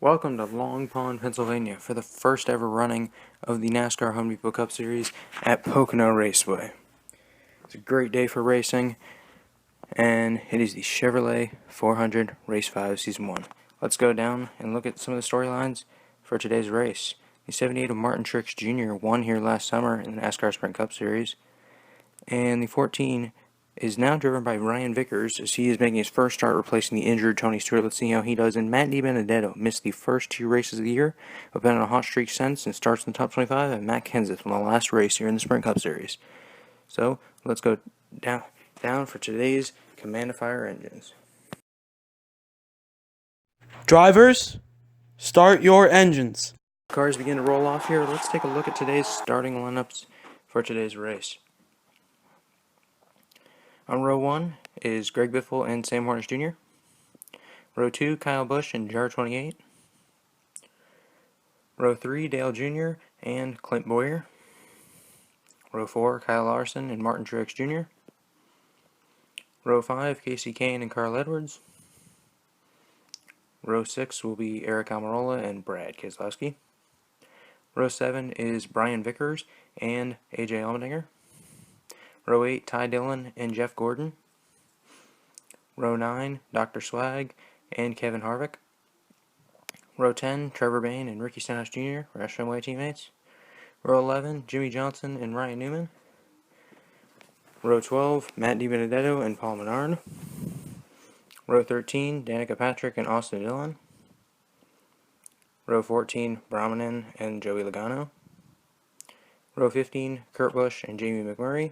Welcome to Long Pond, Pennsylvania for the first ever running of the Nascar Home Depot Cup Series at Pocono Raceway. It's a great day for racing, and it is the Chevrolet 400 Race 5 Season 1. Let's go down and look at some of the storylines for today's race. The 78 of Martin Truex Jr. won here last summer in the NASCAR Sprint Cup Series, and the 14 is now driven by Ryan Vickers as he is making his first start replacing the injured Tony Stewart. Let's see how he does. And Matt DiBenedetto missed the first two races of the year, but been on a hot streak since and starts in the top 25. And Matt Kenseth won the last race here in the Sprint Cup Series. So let's go down for today's Command of Fire engines. Drivers, start your engines. Cars begin to roll off here. Let's take a look at today's starting lineups for today's race. On row 1 is Greg Biffle and Sam Hornish Jr. Row 2, Kyle Busch and JR28. Row 3, Dale Jr. and Clint Bowyer. Row 4, Kyle Larson and Martin Truex Jr. Row 5, Casey Kane and Carl Edwards. Row 6 will be Eric Almirola and Brad Keselowski. Row 7 is Brian Vickers and AJ Allmendinger. Row 8, Ty Dillon and Jeff Gordon. Row 9, Dr. Swag and Kevin Harvick. Row 10, Trevor Bayne and Ricky Stenhouse Jr., Rush Fenway teammates. Row 11, Jimmy Johnson and Ryan Newman. Row 12, Matt DiBenedetto and Paul Menard. Row 13, Danica Patrick and Austin Dillon. Row 14, Brahmanen and Joey Logano. Row 15, Kurt Busch and Jamie McMurray.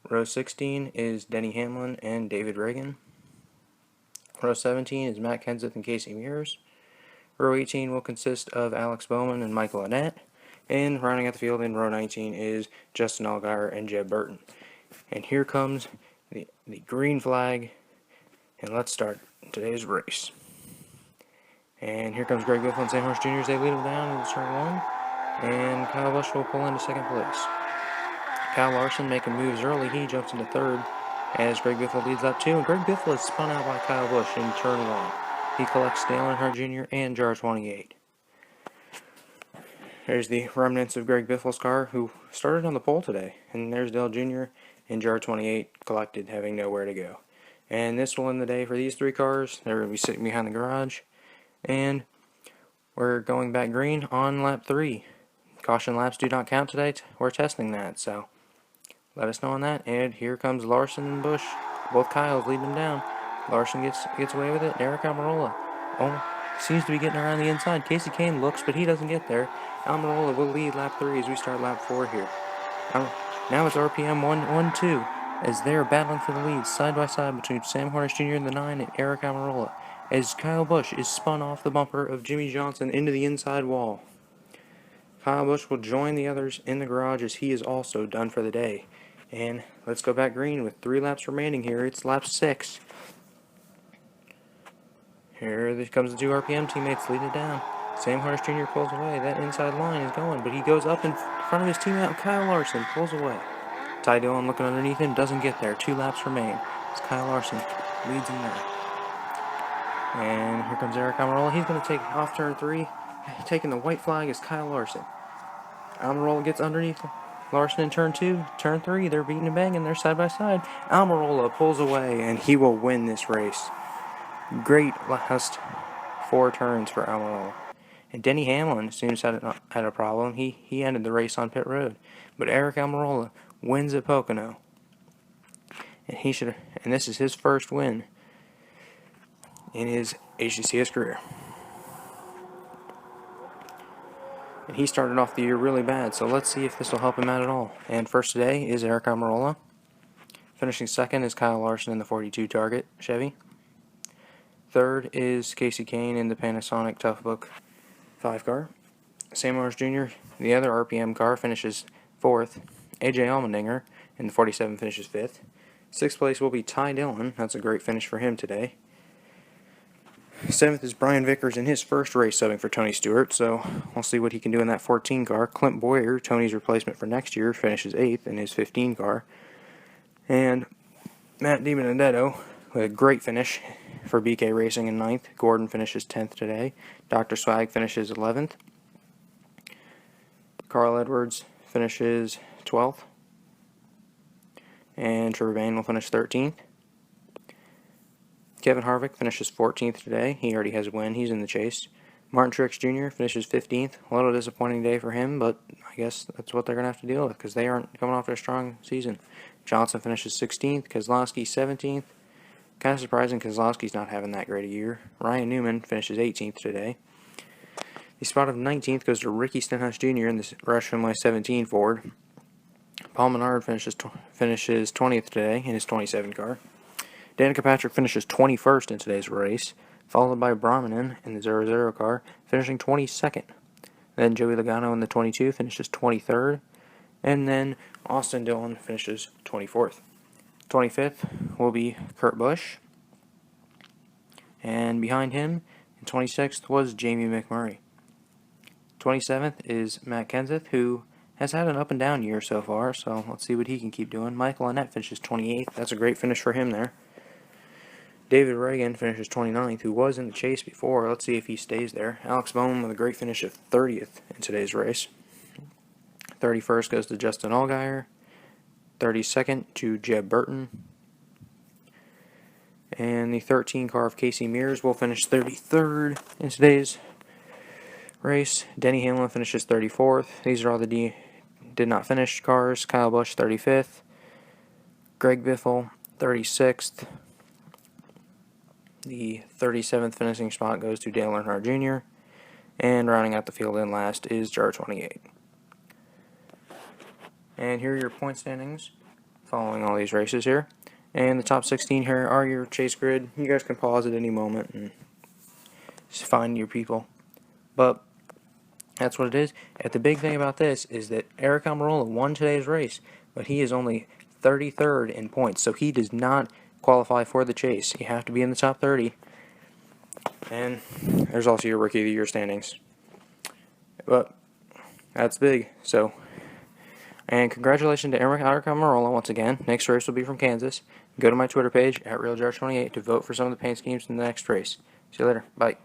Row 16 is Denny Hamlin and David Reagan. Row 17 is Matt Kenseth and Casey Mears. Row 18 will consist of Alex Bowman and Michael Annett. And rounding out the field in row 19 is Justin Allgaier and Jeb Burton. And here comes the green flag, and let's start today's race. And here comes Greg Biffle and Sam Hornish Jr. as they lead them down into turn 1. And Kyle Busch will pull into second place. Kyle Larson making moves early. He jumps into third as Greg Biffle leads up 2. And Greg Biffle is spun out by Kyle Busch in turn 1. He collects Dale Earnhardt Jr. and JR28. There's the remnants of Greg Biffle's car, who started on the pole today. And there's Dale Jr. and JR28 collected, having nowhere to go. And this will end the day for these 3 cars. They're going to be sitting behind the garage. And we're going back green on lap 3. Caution laps do not count today. We're testing that, so let us know on that. And here comes Larson and Busch. Both Kyles lead them down. Larson gets away with it. Eric Almirola seems to be getting around the inside. Casey Kane looks, but he doesn't get there. Almirola will lead lap 3 as we start lap 4 here. Now it's RPM 1-2 as they are battling for the lead side by side between Sam Hornish Jr. in the 9 and Eric Almirola, as Kyle Busch is spun off the bumper of Jimmy Johnson into the inside wall. Kyle Busch will join the others in the garage as he is also done for the day. And let's go back green with 3 laps remaining here. It's lap 6. Here comes the 2 RPM teammates lead it down. Sam Hornish Jr. pulls away. That inside line is going, but he goes up in front of his teammate. Kyle Larson pulls away. Ty Dillon looking underneath him, doesn't get there. 2 laps remain as Kyle Larson leads him there. And here comes Eric Almirola. He's going to take off turn 3. Taking the white flag is Kyle Larson. Almirola gets underneath Larson in turn 2. Turn 3, they're beating and banging. They're side by side. Almirola pulls away, and he will win this race. Great last 4 turns for Almirola. And Denny Hamlin seems to have had a problem. He ended the race on pit road. But Eric Almirola wins at Pocono. And this is his first win in his HDCS career. And he started off the year really bad, so let's see if this will help him out at all. And first today is Eric Almirola. Finishing second is Kyle Larson in the 42 Target Chevy. Third is Casey Kane in the Panasonic Toughbook 5 car. Sam Hornish Jr., the other RPM car, finishes 4th. AJ Allmendinger in the 47 finishes 5th. 6th place will be Ty Dillon. That's a great finish for him today. 7th is Brian Vickers in his first race subbing for Tony Stewart, so we'll see what he can do in that 14 car. Clint Bowyer, Tony's replacement for next year, finishes 8th in his 15 car. And Matt DiBenedetto with a great finish for BK Racing in 9th. Gordon finishes 10th today. Dr. Swag finishes 11th. Carl Edwards finishes 12th. And Trevor Bain will finish 13th. Kevin Harvick finishes 14th today. He already has a win. He's in the chase. Martin Truex Jr. finishes 15th. A little disappointing day for him, but I guess that's what they're going to have to deal with because they aren't coming off their strong season. Johnson finishes 16th. Keselowski 17th. Kind of surprising Keselowski's not having that great a year. Ryan Newman finishes 18th today. The spot of 19th goes to Ricky Stenhouse Jr. in the Rush Finlay 17 Ford. Paul Menard finishes 20th today in his 27 car. Danica Patrick finishes 21st in today's race, followed by Brahmanen in the 00 car, finishing 22nd. Then Joey Logano in the 22 finishes 23rd, and then Austin Dillon finishes 24th. 25th will be Kurt Busch, and behind him in 26th was Jamie McMurray. 27th is Matt Kenseth, who has had an up-and-down year so far, so let's see what he can keep doing. Michael Annett finishes 28th. That's a great finish for him there. David Reagan finishes 29th, who was in the chase before. Let's see if he stays there. Alex Bowman with a great finish of 30th in today's race. 31st goes to Justin Allgaier. 32nd to Jeb Burton. And the 13 car of Casey Mears will finish 33rd in today's race. Denny Hamlin finishes 34th. These are all the did not finish cars. Kyle Busch 35th. Greg Biffle 36th. The 37th finishing spot goes to Dale Earnhardt Jr. And rounding out the field in last is Jar 28. And here are your point standings following all these races here. And the top 16 here are your chase grid. You guys can pause at any moment and just find your people. But that's what it is. And the big thing about this is that Eric Almirola won today's race, but he is only 33rd in points. So he does not qualify for the chase. You have to be in the top 30. And there's also your Rookie of the Year standings. But that's big. So, and congratulations to Eric Almirola once again. Next race will be from Kansas. Go to my Twitter page, @RealJar28, to vote for some of the paint schemes in the next race. See you later. Bye.